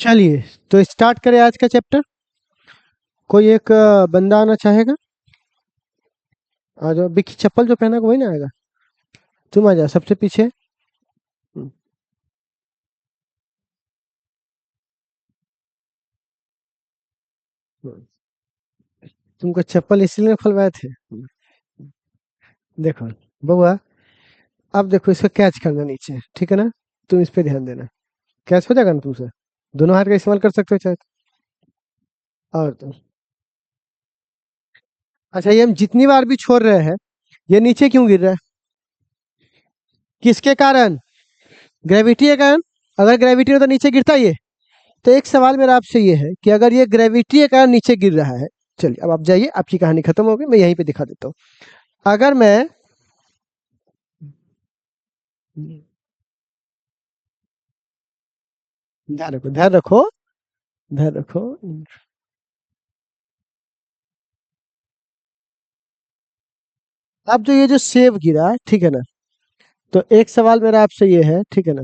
चलिए, तो स्टार्ट करें आज का चैप्टर। कोई एक बंदा आना चाहेगा? आ जाओ। बिकी चप्पल जो पहना वही ना आएगा। तुम आ जाओ सबसे पीछे। हम्म, हम्म। तुमको चप्पल इसलिए खुलवाए थे। देखो बउआ, अब देखो इसको कैच करना नीचे, ठीक है ना? तुम इस पे ध्यान देना। कैच हो जाएगा ना तुमसे? दोनों हाथ का इस्तेमाल कर सकते हो चाहे तो। और तो अच्छा, ये हम जितनी बार भी छोड़ रहे हैं, ये नीचे क्यों गिर रहा है? किसके कारण? ग्रेविटी के कारण। अगर ग्रेविटी हो तो नीचे गिरता ये। तो एक सवाल मेरा आपसे ये है कि अगर ये ग्रेविटी के कारण नीचे गिर रहा है, चलिए अब आप जाइए, आपकी कहानी खत्म हो गई, मैं यहीं पे दिखा देता हूँ। अगर मैं ध्यान रखो, ध्यान रखो, ध्यान रखो। अब जो ये जो सेब गिरा है, ठीक है ना? तो एक सवाल मेरा आपसे ये है, ठीक है ना?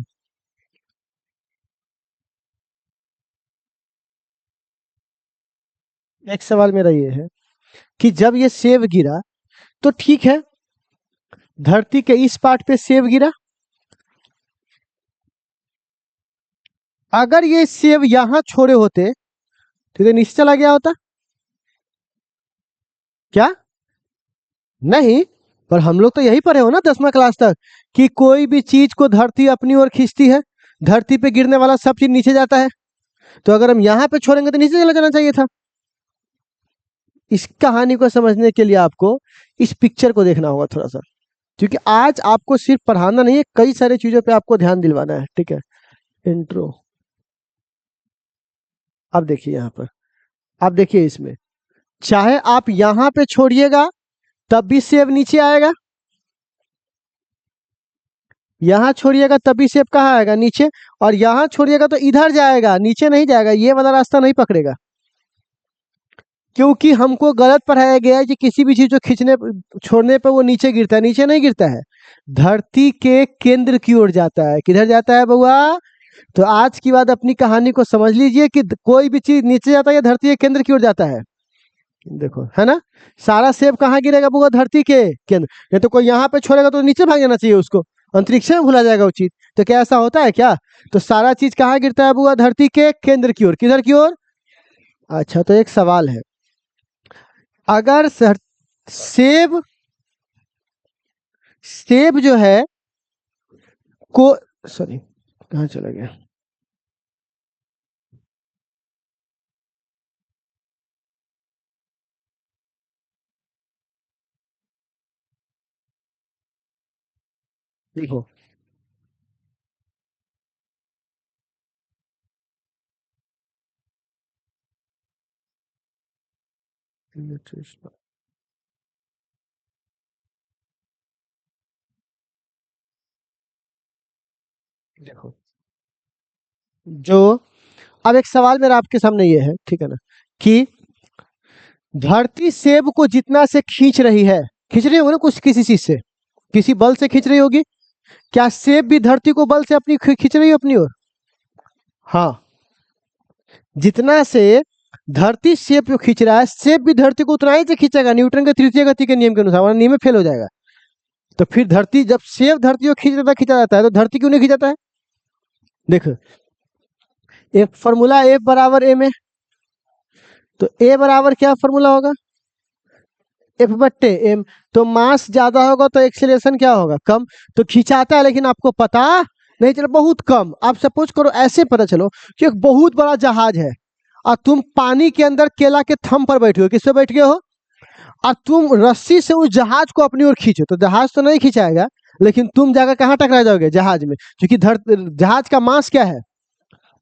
एक सवाल मेरा ये है कि जब ये सेब गिरा, तो ठीक है, धरती के इस पार्ट पे सेब गिरा। अगर ये सेब यहाँ छोड़े होते तो ये नीचे चला गया होता क्या? नहीं। पर हम लोग तो यही पढ़े हो ना 10वीं क्लास तक, कि कोई भी चीज को धरती अपनी ओर खींचती है, धरती पे गिरने वाला सब चीज नीचे जाता है। तो अगर हम यहाँ पे छोड़ेंगे तो नीचे चला जाना चाहिए था। इस कहानी को समझने के लिए आपको इस पिक्चर को देखना होगा थोड़ा सा, क्योंकि आज आपको सिर्फ पढ़ाना नहीं है, कई सारी चीजों पे आपको ध्यान दिलवाना है, ठीक है? इंट्रो। अब देखिए यहाँ पर, आप देखिए इसमें, चाहे आप यहाँ पे छोड़िएगा तब भी सेब नीचे आएगा, यहाँ छोड़िएगा तब भी सेब कहाँ आएगा? नीचे। और यहाँ छोड़िएगा तो इधर जाएगा, नीचे नहीं जाएगा, ये वाला रास्ता नहीं पकड़ेगा। क्योंकि हमको गलत पढ़ाया गया है कि किसी भी चीज को खींचने छोड़ने पर वो नीचे गिरता है। नीचे नहीं गिरता है, धरती के केंद्र की ओर जाता है। किधर जाता है बउआ? तो आज की बात अपनी कहानी को समझ लीजिए कि कोई भी चीज नीचे जाता है या धरती के केंद्र की ओर जाता है। देखो है ना, सारा सेब कहाँ गिरेगा बउआ? धरती के केंद्र। नहीं तो कोई यहाँ पे छोड़ेगा तो नीचे भाग जाना चाहिए उसको, अंतरिक्ष में भूला जाएगा वो चीज। तो क्या ऐसा होता है क्या? तो सारा चीज कहाँ गिरता है बउआ? धरती के केंद्र की ओर। किधर की ओर? अच्छा, तो एक सवाल है, अगर सेब सेब जो है को सॉरी, कहाँ चला गया? देखो, देखो जो, अब एक सवाल मेरा आपके सामने ये है, ठीक है ना, कि धरती सेब को जितना से खींच रही होगी ना, कुछ किसी चीज से, किसी बल से खींच रही होगी। क्या सेब भी धरती को बल से अपनी खींच रही है अपनी ओर? हाँ। जितना से धरती सेब को खींच रहा है, सेब भी धरती को उतना ही से खींचेगा, न्यूटन के तृतीय गति के नियम के अनुसार, वरना नियम में फेल हो जाएगा। तो फिर धरती, जब सेब धरती को खींचा जाता है तो धरती क्यों नहीं खींचाता है? देखो, एक फॉर्मूला F बराबर m है, तो A बराबर क्या फॉर्मूला होगा? F बट्टे m। तो मास ज्यादा होगा तो एक्सीलरेशन क्या होगा? कम। तो खिंचाता है, लेकिन आपको पता नहीं चला, बहुत कम। आप सपोज करो, ऐसे पता चलो कि एक बहुत बड़ा जहाज है और तुम पानी के अंदर केला के थम पर बैठे हो। किस पे बैठ गए हो? और तुम रस्सी से उस जहाज को अपनी ओर खींचो, तो जहाज तो नहीं खिंचाएगा, लेकिन तुम जाकर कहाँ टकरा जाओगे? जहाज में। क्योंकि जहाज का मास क्या है?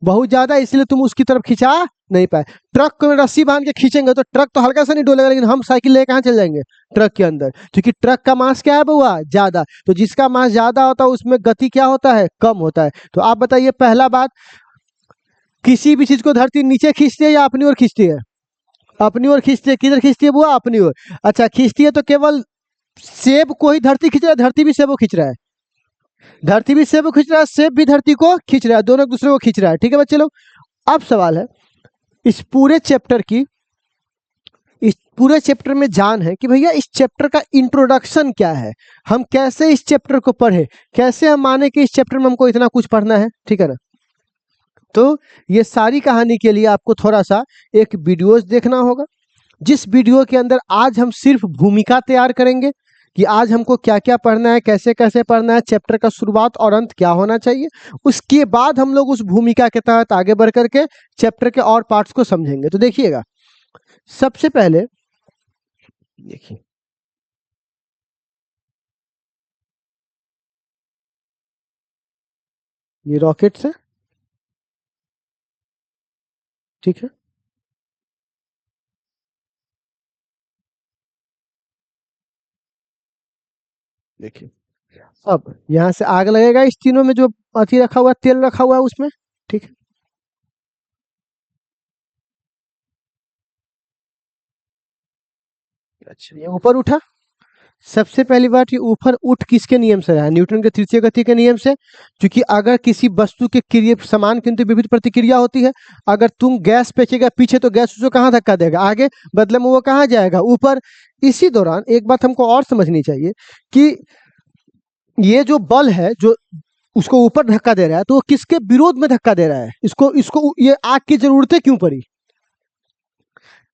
बहुत ज्यादा, इसलिए तुम उसकी तरफ खिंचा नहीं पाए। ट्रक को रस्सी बांध के खींचेंगे तो ट्रक तो हल्का सा नहीं डोलेगा, लेकिन हम साइकिल लेके कहाँ चल जाएंगे? ट्रक के अंदर। क्योंकि ट्रक का मास क्या है बउआ? ज्यादा। तो जिसका मास ज्यादा होता है उसमें गति क्या होता है? कम होता है। तो आप बताइए, पहला बात, किसी भी चीज को धरती नीचे खींचती है या अपनी ओर खींचती है? अपनी ओर खींचती है। किधर खींचती है बुआ? अपनी ओर। अच्छा, खींचती है तो केवल सेब को ही धरती खींच रहा है? धरती भी सेब को खींच रहा है? धरती भी सेब को खींच रहा है, सेब भी धरती को खींच रहा है, दोनों एक दूसरे को खींच रहा है, ठीक है बच्चे लोग? अब सवाल है, इस पूरे चैप्टर की इस पूरे चैप्टर में जान है कि भैया इस चैप्टर का इंट्रोडक्शन क्या है, हम कैसे इस चैप्टर को पढ़े, कैसे हम माने कि इस चैप्टर में हमको इतना कुछ पढ़ना है, ठीक है ना। तो ये सारी कहानी के लिए आपको थोड़ा सा एक वीडियोस देखना होगा, जिस वीडियो के अंदर आज हम सिर्फ भूमिका तैयार करेंगे कि आज हमको क्या क्या पढ़ना है, कैसे कैसे पढ़ना है, चैप्टर का शुरुआत और अंत क्या होना चाहिए। उसके बाद हम लोग उस भूमिका के तहत आगे बढ़ करके चैप्टर के और पार्ट्स को समझेंगे। तो देखिएगा, सबसे पहले देखिए, ये रॉकेट्स है, ठीक है। देखिए, अब यहाँ से आग लगेगा इस तीनों में, जो अथी रखा हुआ है, तेल रखा हुआ है उसमें, ठीक है। अच्छा, ये ऊपर उठा। सबसे पहली बात, ये ऊपर उठ किसके नियम से रहा है? न्यूटन के तृतीय गति के नियम से। क्योंकि अगर किसी वस्तु के क्रिया समान किंतु विपरीत प्रतिक्रिया होती है, अगर तुम गैस फेंकेगा पीछे तो गैस उसको कहाँ धक्का देगा? आगे। बदले में वो कहाँ जाएगा? ऊपर। इसी दौरान एक बात हमको और समझनी चाहिए कि ये जो बल है जो उसको ऊपर धक्का दे रहा है, तो वो किसके विरोध में धक्का दे रहा है? इसको इसको ये आग की जरूरतें क्यों पड़ी?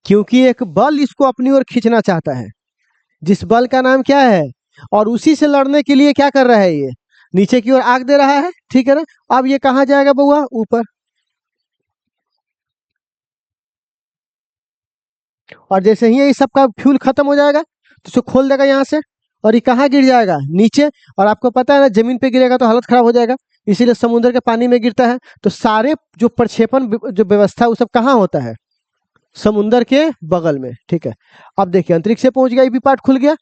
क्योंकि एक बल इसको अपनी ओर खींचना चाहता है, जिस बल का नाम क्या है? और उसी से लड़ने के लिए क्या कर रहा है? ये नीचे की ओर आग दे रहा है, ठीक है ना। अब ये कहाँ जाएगा बउआ? ऊपर। और जैसे ही ये सबका फ्यूल खत्म हो जाएगा तो इसको खोल देगा यहाँ से, और ये कहाँ गिर जाएगा? नीचे। और आपको पता है ना, जमीन पे गिरेगा तो हालत खराब हो जाएगा, इसीलिए समुद्र के पानी में गिरता है। तो सारे जो प्रक्षेपण जो व्यवस्था है वो सब कहाँ होता है? समुद्र के बगल में, ठीक है। अब देखिए, अंतरिक्ष से पहुंच गया, ये भी पार्ट खुल गया।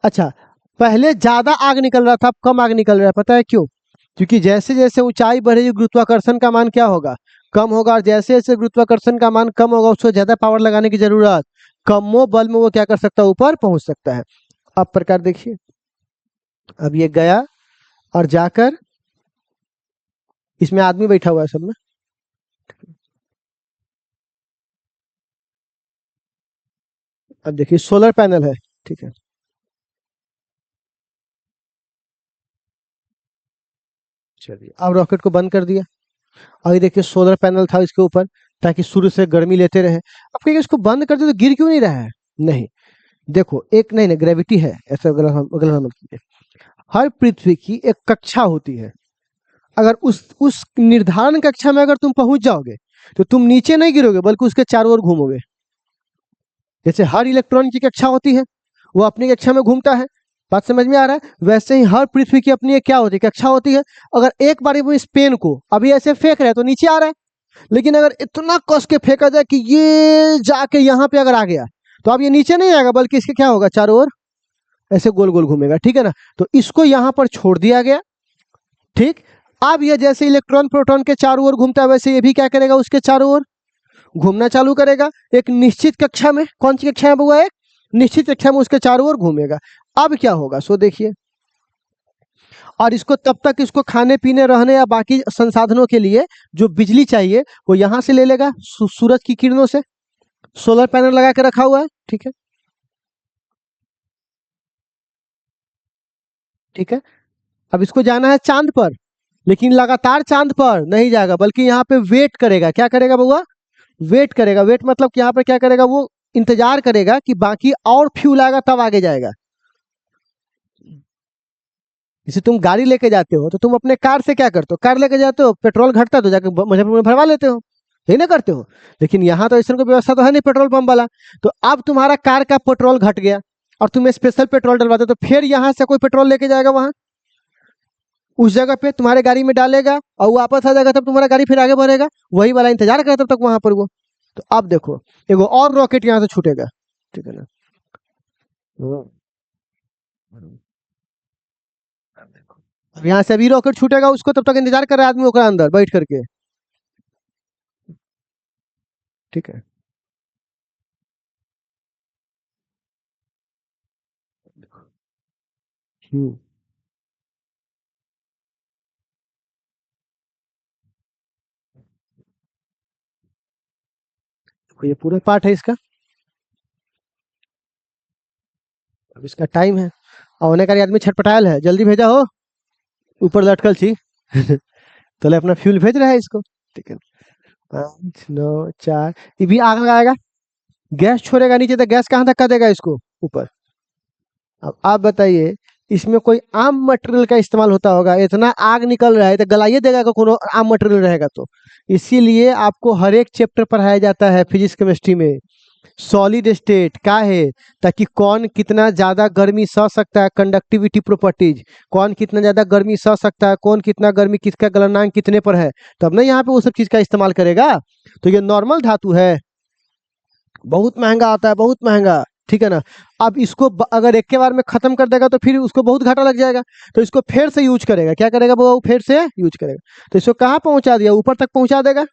अच्छा, पहले ज्यादा आग निकल रहा था, अब कम आग निकल रहा है। पता है क्यों? क्योंकि जैसे जैसे ऊंचाई बढ़ेगी गुरुत्वाकर्षण का मान क्या होगा? कम होगा। और जैसे जैसे गुरुत्वाकर्षण का मान कम होगा उसको ज्यादा पावर लगाने की जरूरत, कमो बल में वो क्या कर सकता है? ऊपर पहुंच सकता है। अब प्रकार देखिए, अब ये गया और जाकर इसमें आदमी बैठा हुआ है सब में। अब देखिए, सोलर पैनल है, ठीक है। चलिए, अब रॉकेट को बंद कर दिया। अभी देखिए, सोलर पैनल था इसके ऊपर, ताकि सूर्य से गर्मी लेते रहे। अब कहिए इसको बंद कर दे तो गिर क्यों नहीं रहा है? नहीं, देखो, एक नहीं नहीं ग्रेविटी है, ऐसा अगला मत कीजिए। हर पृथ्वी की एक कक्षा होती है। अगर उस निर्धारण कक्षा में अगर तुम पहुंच जाओगे तो तुम नीचे नहीं गिरोगे, बल्कि उसके चारों ओर घूमोगे। जैसे हर इलेक्ट्रॉन की कक्षा होती है, वो अपनी कक्षा में घूमता है। बात समझ में आ रहा है? वैसे ही हर पृथ्वी की अपनी एक क्या होती है? कक्षा होती है। अगर एक बार वो इस पेन को अभी ऐसे फेंक रहे हैं तो नीचे आ रहा है, लेकिन अगर इतना कस के फेंका जाए कि ये जाके यहाँ पे अगर आ गया, तो अब ये नीचे नहीं आएगा, बल्कि इसके क्या होगा? चारों ओर ऐसे गोल गोल घूमेगा, ठीक है ना। तो इसको यहाँ पर छोड़ दिया गया, ठीक। अब ये जैसे इलेक्ट्रॉन प्रोटॉन के चारों ओर घूमता है, वैसे ये भी क्या करेगा? उसके चारों ओर घूमना चालू करेगा। एक निश्चित कक्षा में, कौन सी कक्षा है वो? एक निश्चित कक्षा में उसके चारों ओर घूमेगा। अब क्या होगा सो देखिए। और इसको तब तक इसको खाने पीने रहने या बाकी संसाधनों के लिए जो बिजली चाहिए वो यहाँ से ले लेगा, सूरज की किरणों से। सोलर पैनल लगा के रखा हुआ है, ठीक है। ठीक है, अब इसको जाना है चांद पर, लेकिन लगातार चांद पर नहीं जाएगा, बल्कि यहाँ पे वेट करेगा। क्या करेगा बउआ? वेट करेगा। वेट मतलब कि यहाँ पे क्या करेगा? वो इंतजार करेगा कि बाकी और फ्यूल आएगा तब आगे जाएगा। जैसे तुम गाड़ी लेके जाते हो तो तुम अपने कार से क्या करते हो? कार लेके जाते हो, पेट्रोल घटता है तो जाके मुजफ्फरपुर में भरवा लेते हो, यही ना करते हो। लेकिन यहाँ तो ऐसा कोई व्यवस्था तो है नहीं पेट्रोल पंप वाला। तो अब तुम्हारा कार का पेट्रोल घट गया और तुम स्पेशल पेट्रोल डलवाते हो, तो फिर यहाँ से कोई पेट्रोल लेके जाएगा वहां, उस जगह पे तुम्हारे गाड़ी में डालेगा और वो वापस आ जाएगा, तब तुम्हारा गाड़ी फिर आगे बढ़ेगा। वही वाला इंतजार करे तब तक वहां पर वो। तो अब देखो, एगो और रॉकेट यहाँ से छूटेगा, ठीक है ना। हम्म, अब देखो, अब यहाँ से अभी रॉकेट छूटेगा, उसको तब तक इंतजार कर रहा है आदमी ओकरा अंदर बैठ करके, ठीक है। हम्म, ये पूरा पार्ट है इसका। अब इसका टाइम है। होने का आदमी छटपटायल है, जल्दी भेजा हो, ऊपर लटकल छी। तो अपना फ्यूल भेज रहा है इसको। ठीक है, 5 9 4, ये भी आग लगाएगा, गैस छोड़ेगा नीचे, तो गैस कहाँ धक्का देगा इसको? ऊपर। अब आप बताइए, इसमें कोई आम मटेरियल का इस्तेमाल होता होगा? इतना आग निकल रहा है तो गलाइए देगा कि कोनो आम मटेरियल रहेगा तो। इसीलिए आपको हर एक चैप्टर पढ़ाया जाता है फिजिक्स केमिस्ट्री में, सॉलिड स्टेट क्या है, ताकि कौन कितना ज्यादा गर्मी सह सकता है, कंडक्टिविटी प्रॉपर्टीज, कौन कितना ज्यादा गर्मी सह सकता है, कौन कितना गर्मी किसका गलनांक कितने पर है, तब ना यहाँ पे वो सब चीज का इस्तेमाल करेगा। तो ये नॉर्मल धातु है, बहुत महंगा आता है, बहुत महंगा। ठीक है ना। अब इसको अगर एक के बार में खत्म कर देगा तो फिर उसको बहुत घाटा लग जाएगा, तो इसको फिर से यूज करेगा। क्या करेगा वो? फिर से यूज करेगा। तो इसको कहाँ पहुंचा दिया? ऊपर तक पहुंचा देगा।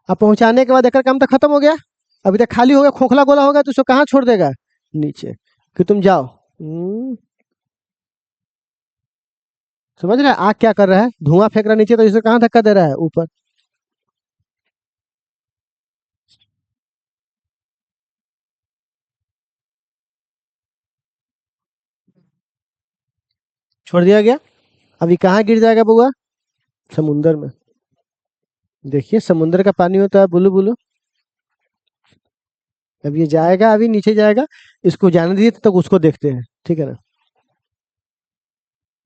अब पहुंचाने के बाद एक काम तो खत्म हो गया, अभी तक खाली हो गया, खोखला गोला हो गया, तो इसको कहाँ छोड़ देगा? नीचे, कि तुम जाओ। समझ रहे हैं आग क्या कर रहा है? धुआं फेंक रहा है नीचे, तो इसे कहाँ धक्का दे रहा है? ऊपर। छोड़ दिया गया। अभी कहाँ गिर जाएगा बुआ? समुंदर में। देखिए समुंदर का पानी होता है बुलू बुलू। अब ये जाएगा, अभी नीचे जाएगा, इसको जाने दीजिए, तब तक उसको देखते हैं। ठीक है ना।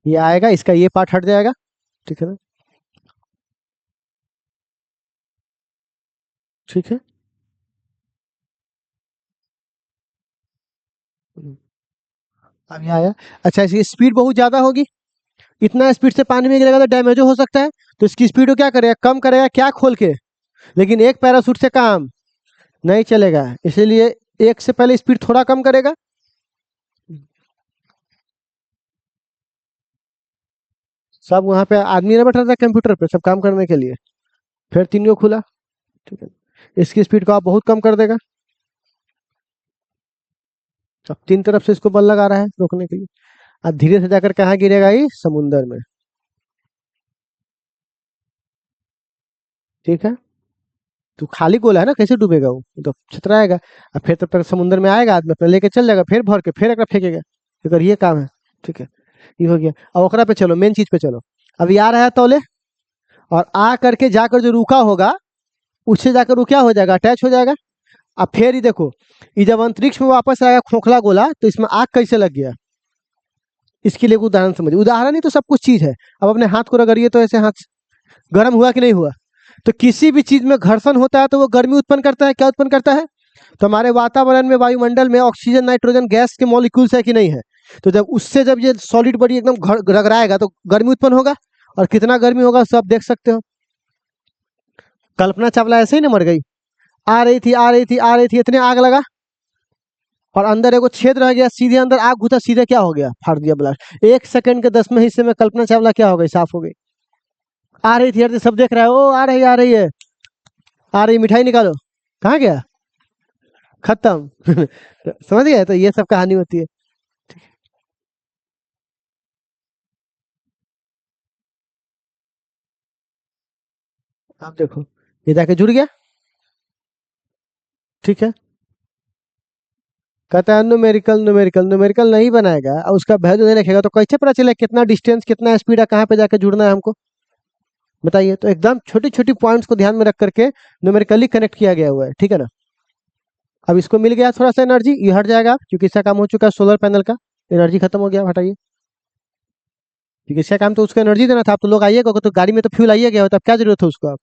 ये आएगा, इसका ये पार्ट हट जाएगा। ठीक है ना। ठीक है। अब ये आया। अच्छा, इसकी स्पीड बहुत ज्यादा होगी, इतना स्पीड से पानी में गिरेगा तो डैमेज हो सकता है, तो इसकी स्पीड को क्या करेगा? कम करेगा, क्या खोल के? लेकिन एक पैराशूट से काम नहीं चलेगा, इसीलिए एक से पहले स्पीड थोड़ा कम करेगा। सब वहां पे आदमी ना बैठा था कंप्यूटर पे सब काम करने के लिए, फिर तीनों खुला। ठीक है। इसकी स्पीड को आप बहुत कम कर देगा। अब तीन तरफ से इसको बल लगा रहा है रोकने के लिए। अब धीरे से जाकर कहाँ गिरेगा? ये समुंदर में। ठीक है। तो खाली गोला है ना, कैसे डूबेगा वो? तो छतराएगा। अब फिर तब तक समुंदर में आएगा, आदमी अपना लेके चल जाएगा, फिर भर के फिर एक फेंकेगा। अगर ये काम है। ठीक है। ये हो गया। अब ओकरा पे चलो, मेन चीज पे चलो। अभी आ रहा है तौले, और आ करके जाकर जो रुका होगा, उससे जाकर वो क्या हो जाएगा? अटैच हो जाएगा। अब फिर ये देखो, ये जब अंतरिक्ष में वापस आएगा खोखला गोला, तो इसमें आग कैसे लग गया? इसके लिए एक उदाहरण समझिए। उदाहरण ही तो सब कुछ चीज है। अब अपने हाथ को रगड़िए, तो ऐसे हाथ गर्म हुआ कि नहीं हुआ? तो किसी भी चीज में घर्षण होता है तो वो गर्मी उत्पन्न करता है। क्या उत्पन्न करता है? तो हमारे वातावरण में, वायुमंडल में ऑक्सीजन नाइट्रोजन गैस के मॉलिक्यूल्स है कि नहीं है? तो जब उससे जब ये सॉलिड बॉडी एकदम रगड़ाएगा तो गर्मी उत्पन्न होगा, और कितना गर्मी होगा सब देख सकते हो। कल्पना चावला ऐसे ही ना मर गई, आ रही थी आ रही थी आ रही थी, इतने आग लगा, और अंदर एगो छेद रह गया, सीधे अंदर आग घुसा, सीधे क्या हो गया? फाड़ दिया ब्लास्ट। 1 सेकंड के 10वें हिस्से में कल्पना चावला क्या हो गई? साफ हो गई। आ रही थी, सब देख रहा है, ओ आ रही है, आ रही, मिठाई निकालो। कहाँ गया? खत्म। समझ गए? तो ये सब कहानी होती है। आप देखो, ये जाके जुड़ गया। ठीक है। कहता है न्यूमेरिकल न्यूमेरिकल न्यूमेरिकल नहीं बनाएगा और उसका वैल्यू नहीं रखेगा, तो कैसे पता चले कितना डिस्टेंस, कितना स्पीड है, कहाँ पे जाके जुड़ना है हमको? बताइए। तो एकदम छोटी छोटी पॉइंट्स को ध्यान में रख करके न्यूमेरिकली कनेक्ट किया गया हुआ है। ठीक है ना। अब इसको मिल गया थोड़ा सा एनर्जी, ये हट जाएगा अब, क्योंकि इसका काम हो चुका है सोलर पैनल का। एनर्जी खत्म हो गया, हटाइए। क्योंकि इसका काम तो उसको एनर्जी देना था। अब तो लोग आइएगा, तो गाड़ी में तो फ्यूल आइए गया, तब क्या जरूरत है उसको?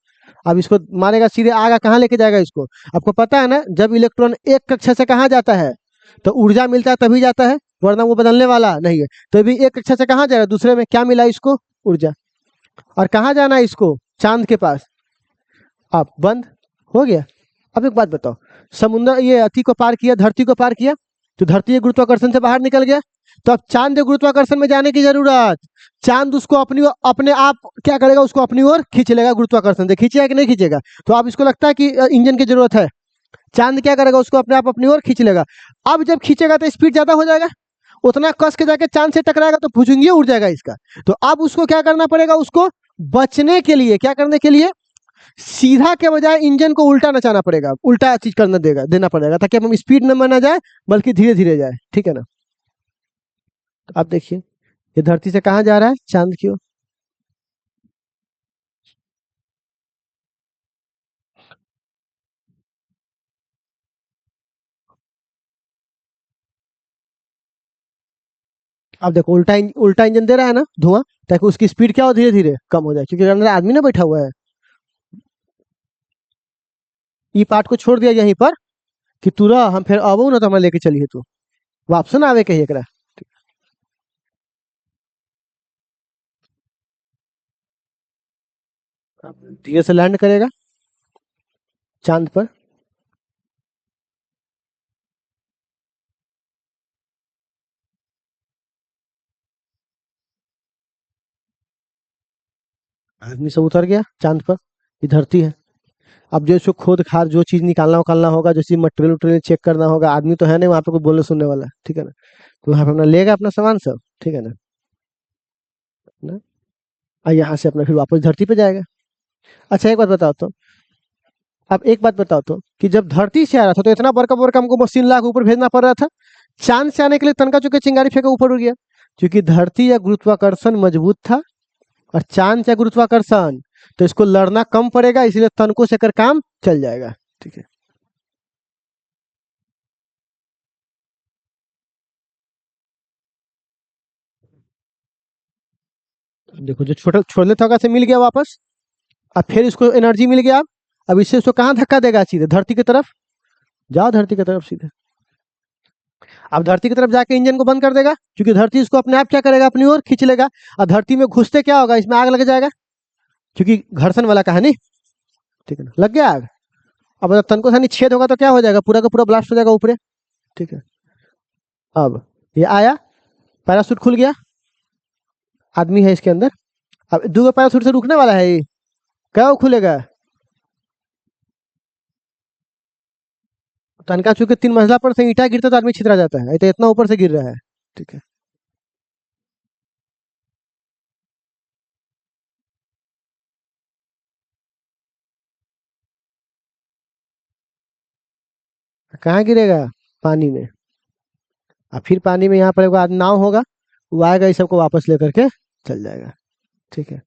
अब इसको मारेगा सीधे, आगा कहाँ लेके जाएगा इसको? आपको पता है ना, जब इलेक्ट्रॉन एक कक्षा से कहाँ जाता है तो ऊर्जा मिलता है, तभी जाता है, वरना वो बदलने वाला नहीं है। तो अभी एक कक्षा से कहाँ जाएगा? दूसरे में क्या मिला इसको? ऊर्जा। और कहाँ जाना है इसको? चांद के पास। अब बंद हो गया। अब एक बात बताओ, समुद्र ये अति को पार किया, धरती को पार किया, तो धरती गुरुत्वाकर्षण से बाहर निकल गया, तो अब चांद गुरुत्वाकर्षण में जाने की जरूरत। चांद उसको अपने आप क्या करेगा? उसको अपनी ओर खींच लेगा गुरुत्वाकर्षण से। खींचेगा कि नहीं खींचेगा? तो अब इसको लगता है कि इंजन की जरूरत है? चांद क्या करेगा? उसको अपने आप अपनी ओर खींच लेगा। अब जब खींचेगा तो स्पीड ज्यादा हो जाएगा, उतना कस के जाके चांद से टकराएगा तो भुजंगीय उड़ जाएगा इसका। तो अब उसको क्या करना पड़ेगा? उसको बचने के लिए क्या करने के लिए? सीधा के बजाय इंजन को उल्टा नचाना पड़ेगा, उल्टा चीज करना देना पड़ेगा, ताकि हम स्पीड न बना जाए बल्कि धीरे धीरे जाए, ठीक है ना। तो आप देखिए ये धरती से कहाँ जा रहा है, चांद की ओर। आप देखो उल्टा इंजन दे रहा है ना धुआं, ताकि उसकी स्पीड क्या हो, धीरे धीरे कम हो जाए, क्योंकि अंदर आदमी ना बैठा हुआ है। ई पार्ट को छोड़ दिया यहीं पर कि तू रह, हम फिर आबू ना तो हमें लेके चलिए, तू वापस ना आवे कही एकरा। अब धीरे से लैंड करेगा चांद पर। आदमी सब उतर गया चांद पर, ये धरती है। अब जो इसको खोद खाद जो चीज निकालना उकालना होगा, जैसे मटेरियल उटेरियल चेक करना होगा, आदमी तो है नहीं वहां पे कोई बोलने सुनने वाला, ठीक है ना। तो वहां पे अपना लेगा अपना सामान सब, ठीक है ना। और यहाँ से अपना फिर वापस धरती पे जाएगा। अच्छा एक बात बताओ तो, अब एक बात बताओ तो, कि जब धरती से आ रहा था तो इतना बड़का बड़का हमको मशीन ला के ऊपर भेजना पड़ रहा था, चांद से आने के लिए तनका चुके चिंगारी फेंका ऊपर उड़ गया, क्योंकि धरती या गुरुत्वाकर्षण मजबूत था, और चांद या गुरुत्वाकर्षण, तो इसको लड़ना कम पड़ेगा, इसलिए तनको से कर काम चल जाएगा, ठीक है। देखो जो छोटा छोले थका से मिल गया वापस, अब फिर इसको एनर्जी मिल गया, अब इससे इसको कहाँ धक्का देगा, सीधे धरती की तरफ। जाओ धरती की तरफ सीधे। अब धरती की तरफ जाके इंजन को बंद कर देगा, क्योंकि धरती इसको अपने आप क्या करेगा, अपनी ओर खींच लेगा। और धरती में घुसते क्या होगा, इसमें आग लग जाएगा, क्योंकि घर्षण वाला कहानी, ठीक है ना, लग गया आग। अब अगर तनको सानी छेद होगा तो क्या हो जाएगा, पूरा का पूरा ब्लास्ट हो जाएगा ऊपर, ठीक है। अब ये आया, पैरासूट खुल गया, आदमी है इसके अंदर। अब दो पैरासूट से रुकने वाला है ये, क्या वो खुलेगा। तनका चूंकि 3 मंजिला पर से ईंटा गिरता तो आदमी छितरा जाता है, ये तो इतना ऊपर से गिर रहा है, ठीक है। कहाँ गिरेगा, पानी में। और फिर पानी में यहाँ पर एक नाव होगा, वो आएगा इस सबको वापस लेकर के चल जाएगा, ठीक है।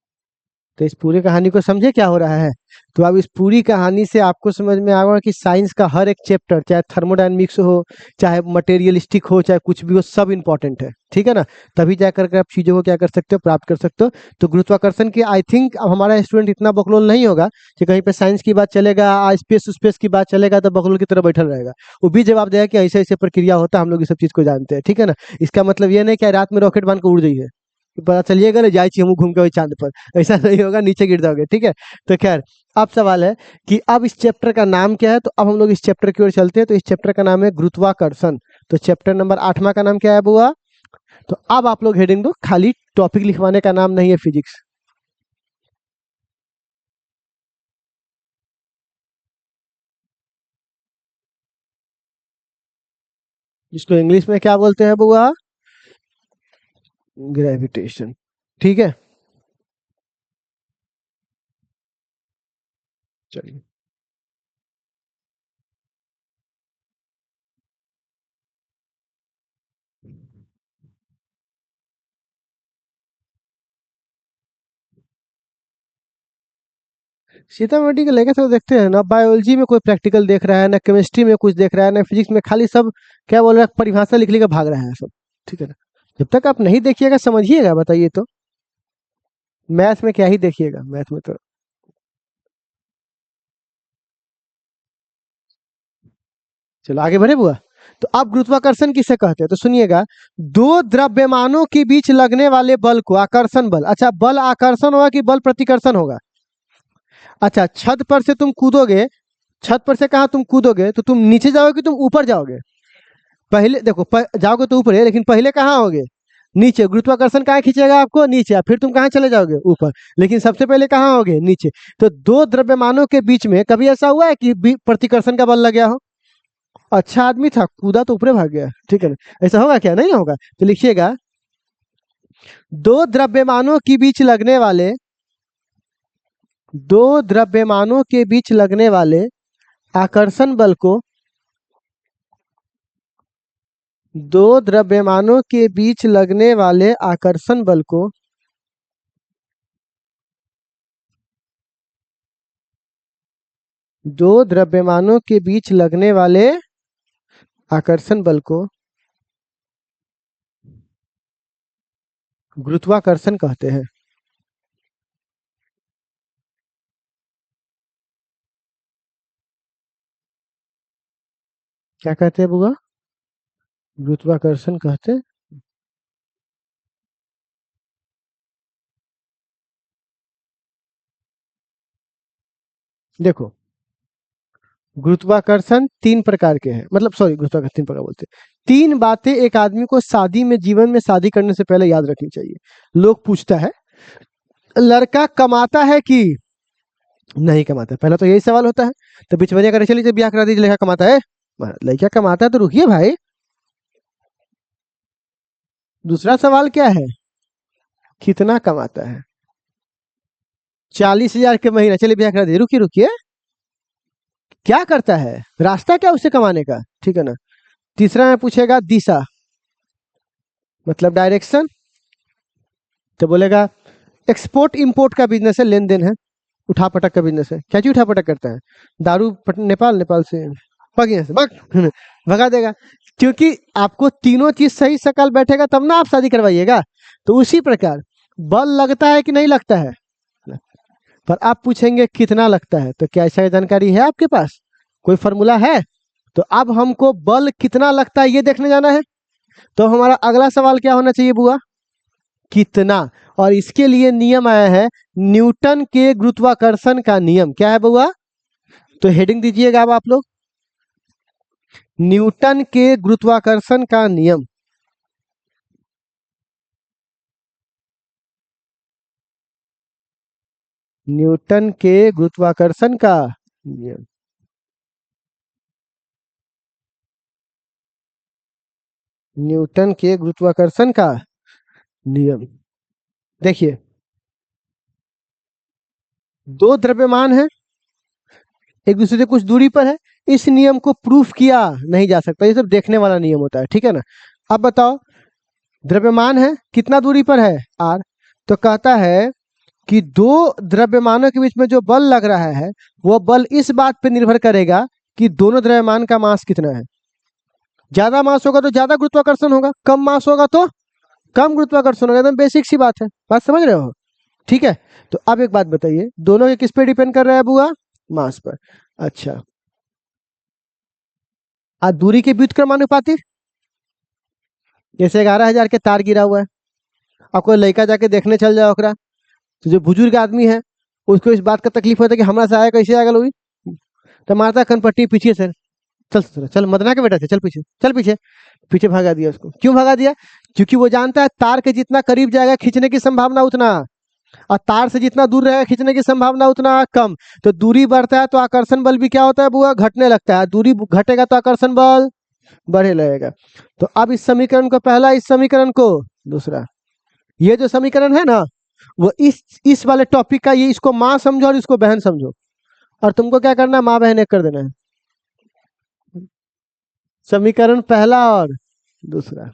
तो इस पूरी कहानी को समझे क्या हो रहा है। तो अब इस पूरी कहानी से आपको समझ में आ गया कि साइंस का हर एक चैप्टर, चाहे थर्मोडायनेमिक्स हो, चाहे मटेरियलिस्टिक हो, चाहे कुछ भी हो, सब इंपॉर्टेंट है, ठीक है ना। तभी जाकर के आप चीजों को क्या कर सकते हो, प्राप्त कर सकते हो। तो गुरुत्वाकर्षण की आई थिंक अब हमारा स्टूडेंट इतना बकलोल नहीं होगा कि कहीं पे साइंस की बात चलेगा, स्पेस स्पेस की बात चलेगा तो बकलोल की तरह बैठल रहेगा। वो भी जवाब देगा कि ऐसे ऐसे प्रक्रिया होता है, हम लोग इस सब चीज को जानते हैं, ठीक है ना। इसका मतलब ये नहीं कि रात में रॉकेट बन के उड़ जाइए, पता चलिएगा ना जाए हम घूम के वही चांद पर, ऐसा नहीं होगा, नीचे गिर जाओगे, ठीक है। तो खैर, अब सवाल है कि अब इस चैप्टर का नाम क्या है। तो अब हम लोग इस चैप्टर की ओर चलते हैं। तो इस चैप्टर का नाम है गुरुत्वाकर्षण। तो चैप्टर नंबर 8वां का नाम क्या है बुआ। तो अब आप लोग हेडिंग दो, खाली टॉपिक लिखवाने का नाम नहीं है फिजिक्स। जिसको इंग्लिश में क्या बोलते हैं बुआ, ग्रेविटेशन, ठीक है। चलिए, सीतामढ़ी के लेके तो देखते हैं ना, बायोलॉजी में कोई प्रैक्टिकल देख रहा है ना, केमिस्ट्री में कुछ देख रहा है ना, फिजिक्स में, खाली सब क्या बोल रहा है, परिभाषा लिख लिख के भाग रहा है सब, ठीक है ना। जब तक आप नहीं देखिएगा समझिएगा, बताइए तो। मैथ में क्या ही देखिएगा, मैथ में तो। चलो आगे बढ़े बुआ। तो अब गुरुत्वाकर्षण किसे कहते हैं, तो सुनिएगा। दो द्रव्यमानों के बीच लगने वाले बल को आकर्षण बल, अच्छा बल आकर्षण होगा कि बल प्रतिकर्षण होगा। अच्छा छत पर से तुम कूदोगे, छत पर से कहा तुम कूदोगे, तो तुम नीचे जाओगे कि तुम ऊपर जाओगे। पहले देखो जाओगे तो ऊपर है, लेकिन पहले कहाँ होगे, नीचे। गुरुत्वाकर्षण कहाँ खींचेगा आपको, नीचे। फिर तुम कहाँ चले जाओगे, ऊपर। लेकिन सबसे पहले कहाँ होगे, नीचे। तो दो द्रव्यमानों के बीच में कभी ऐसा हुआ है कि प्रतिकर्षण का बल लग गया हो। अच्छा आदमी था, कूदा तो ऊपर भाग गया, ठीक है ना। ऐसा होगा क्या, नहीं होगा। तो लिखिएगा, दो द्रव्यमानों के बीच लगने वाले दो द्रव्यमानों के बीच लगने वाले आकर्षण बल को दो द्रव्यमानों के बीच लगने वाले आकर्षण बल को दो द्रव्यमानों के बीच लगने वाले आकर्षण बल को गुरुत्वाकर्षण कहते हैं। क्या कहते हैं बुआ? गुरुत्वाकर्षण कहते हैं। देखो, गुरुत्वाकर्षण तीन प्रकार के हैं, मतलब सॉरी, गुरुत्वाकर्षण तीन प्रकार बोलते हैं। तीन बातें एक आदमी को शादी में, जीवन में शादी करने से पहले याद रखनी चाहिए। लोग पूछता है लड़का कमाता है कि नहीं कमाता है, पहला तो यही सवाल होता है। तो बिचवनिया करे चलिए ब्याह करा दीजिए, लड़का कमाता है। लड़का कमाता है तो रुकिए भाई, दूसरा सवाल क्या है? कितना कमाता है? 40,000 के महीना, चलिए ब्याह करा दीजिए। रुकिए रुकिए, क्या करता है, रास्ता क्या उसे कमाने का, ठीक है ना। तीसरा में पूछेगा दिशा, मतलब डायरेक्शन, तो बोलेगा एक्सपोर्ट इंपोर्ट का बिजनेस है, लेन देन है, उठा पटक का बिजनेस है। क्या चीज उठा पटक करता है? दारू नेपाल, नेपाल से भाग यहाँ से भाग भगा देगा। क्योंकि आपको तीनों चीज सही शकल बैठेगा तब ना आप शादी करवाइएगा। तो उसी प्रकार बल लगता है कि नहीं लगता है, पर आप पूछेंगे कितना लगता है, तो क्या ऐसा जानकारी है आपके पास? कोई फॉर्मूला है? तो अब हमको बल कितना लगता है ये देखने जाना है। तो हमारा अगला सवाल क्या होना चाहिए बुआ? कितना। और इसके लिए नियम आया है, न्यूटन के गुरुत्वाकर्षण का नियम। क्या है बुआ? तो हेडिंग दीजिएगा अब आप लोग, न्यूटन के गुरुत्वाकर्षण का नियम। न्यूटन के गुरुत्वाकर्षण का नियम। न्यूटन के गुरुत्वाकर्षण का नियम। देखिए, दो द्रव्यमान है, एक दूसरे से कुछ दूरी पर है। इस नियम को प्रूफ किया नहीं जा सकता, ये सब देखने वाला नियम होता है, ठीक है ना। अब बताओ, द्रव्यमान है, कितना दूरी पर है? आर। तो कहता है कि दो द्रव्यमानों के बीच में जो बल लग रहा है, वो बल इस बात पे निर्भर करेगा कि दोनों द्रव्यमान का मास कितना है। ज्यादा मास होगा तो ज्यादा गुरुत्वाकर्षण होगा, कम मास होगा तो कम गुरुत्वाकर्षण होगा। एकदम बेसिक सी बात है, बात समझ रहे हो? ठीक है। तो अब एक बात बताइए, दोनों के किस पे डिपेंड कर रहा है बुआ? मास पर। अच्छा, आज दूरी के व्युत्क्रमानुपाती, जैसे 11,000 के तार गिरा हुआ है, और कोई लड़का जाके देखने चल जाओ ओकरा, तो जो बुजुर्ग आदमी है उसको इस बात का तकलीफ होता है कि हमारा से आया कैसे आएगा लोग, तो मारता कनपट्टी पीछे से, चल चल चल मदना के बेटा से, चल पीछे चल पीछे। पीछे भगा दिया उसको। क्यों भगा दिया? क्योंकि वो जानता है तार के जितना करीब जाएगा खींचने की संभावना उतना, और तार से जितना दूर रहेगा खींचने की संभावना उतना कम। तो दूरी बढ़ता है तो आकर्षण बल भी क्या होता है बुआ? घटने लगता है। दूरी घटेगा तो आकर्षण बल बढ़े लगेगा। तो अब इस समीकरण को पहला, इस समीकरण को दूसरा, ये जो समीकरण है ना, वो इस वाले टॉपिक का, ये इसको माँ समझो और इसको बहन समझो, और तुमको क्या करना है, माँ बहन एक कर देना है। समीकरण पहला और दूसरा,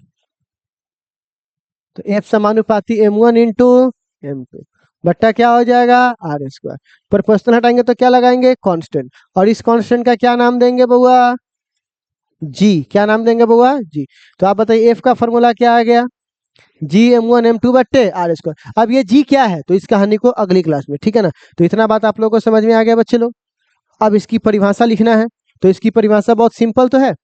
तो एफ समानुपाती m1 इंटू m2 बट्टा क्या हो जाएगा? Are square. प्रोपोर्शनल हटाएंगे तो क्या लगाएंगे? कांस्टेंट। और इस कांस्टेंट का क्या नाम देंगे बउआ? जी। क्या नाम देंगे बउआ? जी। तो आप बताइए एफ का फॉर्मूला क्या आ गया? g m1 m2 बट्टे आर स्क्वायर। अब ये जी क्या है तो इस कहानी को अगली क्लास में, ठीक है ना। तो इतना बात आप लोगों को समझ में आ गया बच्चे लोग। अब इसकी परिभाषा लिखना है, तो इसकी परिभाषा बहुत सिंपल तो है,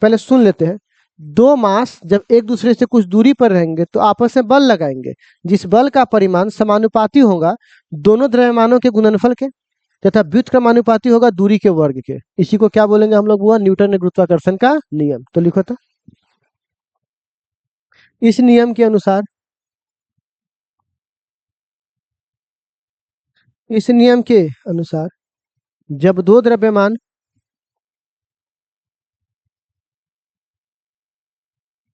पहले सुन लेते हैं। दो मास जब एक दूसरे से कुछ दूरी पर रहेंगे तो आपस में बल लगाएंगे, जिस बल का परिमाण समानुपाती होगा दोनों द्रव्यमानों के गुणनफल के, तथा व्युत्क्रमानुपाती होगा दूरी के वर्ग के। इसी को क्या बोलेंगे हम लोग? हुआ न्यूटन ने गुरुत्वाकर्षण का नियम। तो लिखो तो, इस नियम के अनुसार, इस नियम के अनुसार जब दो द्रव्यमान,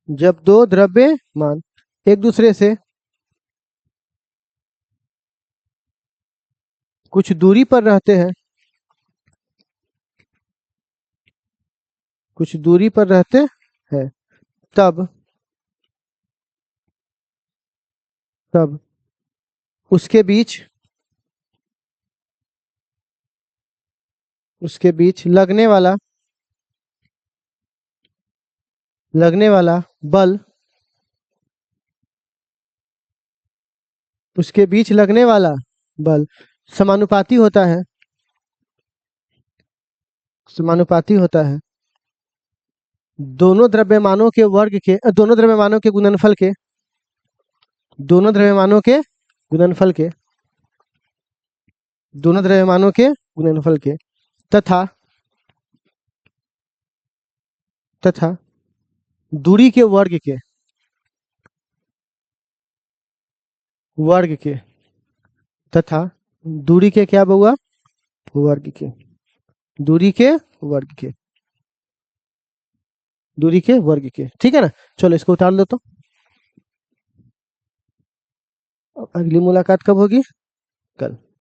जब दो द्रव्यमान एक दूसरे से कुछ दूरी पर रहते हैं, कुछ दूरी पर रहते हैं, तब तब उसके बीच लगने वाला बल, उसके बीच लगने वाला बल समानुपाती होता है, समानुपाती होता है दोनों द्रव्यमानों के वर्ग के, दोनों द्रव्यमानों के गुणनफल के, दोनों द्रव्यमानों के गुणनफल के, दोनों द्रव्यमानों के गुणनफल के, तथा तथा दूरी के वर्ग के तथा दूरी के क्या हुआ, वर्ग के, दूरी के वर्ग के, दूरी के वर्ग के, ठीक है ना। चलो इसको उतार लो तो। अब अगली मुलाकात कब होगी? कल।